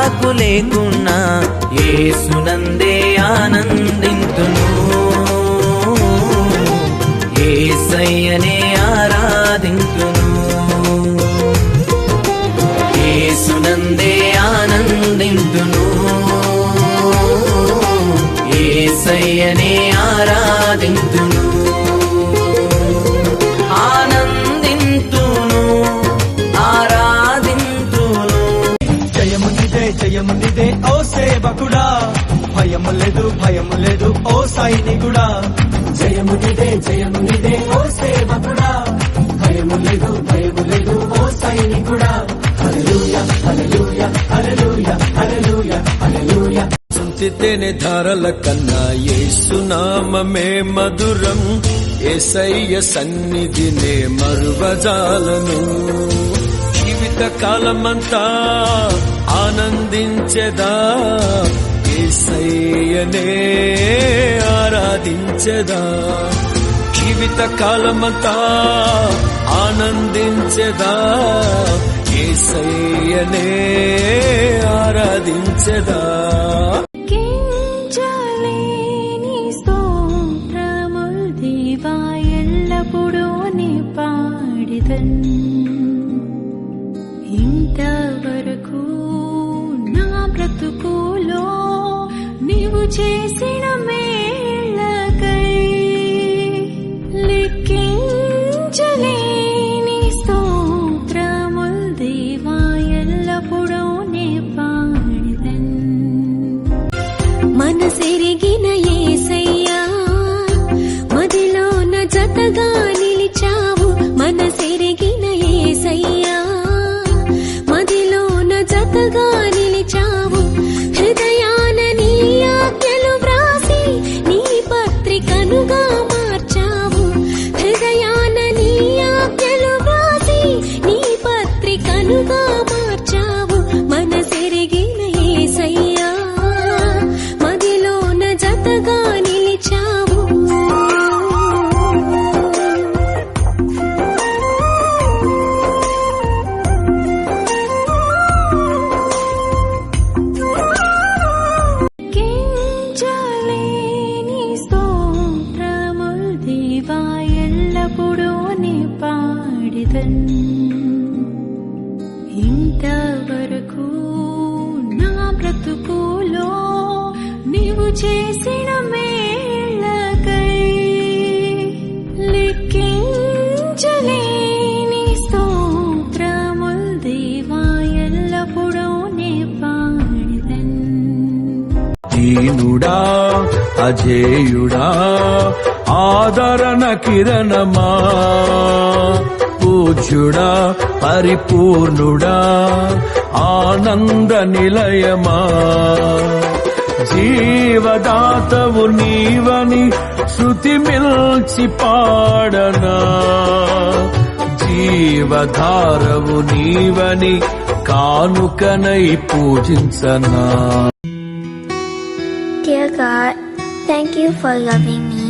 నాకు లేకున్నా యేసునందే ఆనందింతును, యేసయ్యనే ఆరాధింతును, యేసునందే ఆనందింతును, యేసయ్యనే ఆరాధింతును, ఆనందింతును, ఆరాధింతును. జయము నిదే జయము నిదే ఓ సేవకుడా, భయము లేదు భయము లేదు ఓ సైనికుడా. జయము నిదే ఓ సేవకుడా, భయము లేదు భయము లేదు ఓ సైనికుడా. హల్లెలూయా హల్లెలూయా హల్లెలూయా హల్లెలూయా హల్లెలూయా. తేనె ధారల కన్నా యేసునామమే మధురం, యేసయ్య సన్నిధినే మరువజాలను. జీవిత కాలమంతా ఆనందించెదా, యేసయ్యనే ఆరాధించెదా. జీవిత కాలమంతా ఆనందించెదా, యేసయ్యనే ఆరాధించెదా. ఇంతవరకు నా బ్రతుకులో నీవు చేసిన మేళ్ళకై లెక్కించలేని స్తోత్రముల్ దేవా ఎల్లప్పుడూ నే పాడిదన్. మనసెరిగిన యేసయ్యా మదిలోన జతగా నిలిచావు, మనసెరిగిన యేసయ్యా మదిలోన జతగా నిలిచావు. హృదయాన నీ ఆజ్ఞలు వ్రాసి నీ పత్రికనుగా మార్చావు, హృదయాన నీ ఆజ్ఞలు వ్రాసి నీ పత్రికనుగా మార్చావు. మనసెరిగిన యేసయ్యా మదిలోన జతగా నిలిచావు. ఇంతవరకు నా బ్రతుకులో నీవు చేసిన మేళ్ళకై లెక్కించలేని స్తోత్రముల్ దేవా ఎల్లప్పుడూ నే పాడిదన్. దీనుడా అజేయుడా ఆదరణ కిరణమా, పూజ్యుడా పరిపూర్ణుడా ఆనంద నిలయమా. జీవదాతవు నీవని శృతి మిల్చి పాడనా, జీవధారవు నీవని కానుకనై పూజించనా. Dear God, thank you for loving me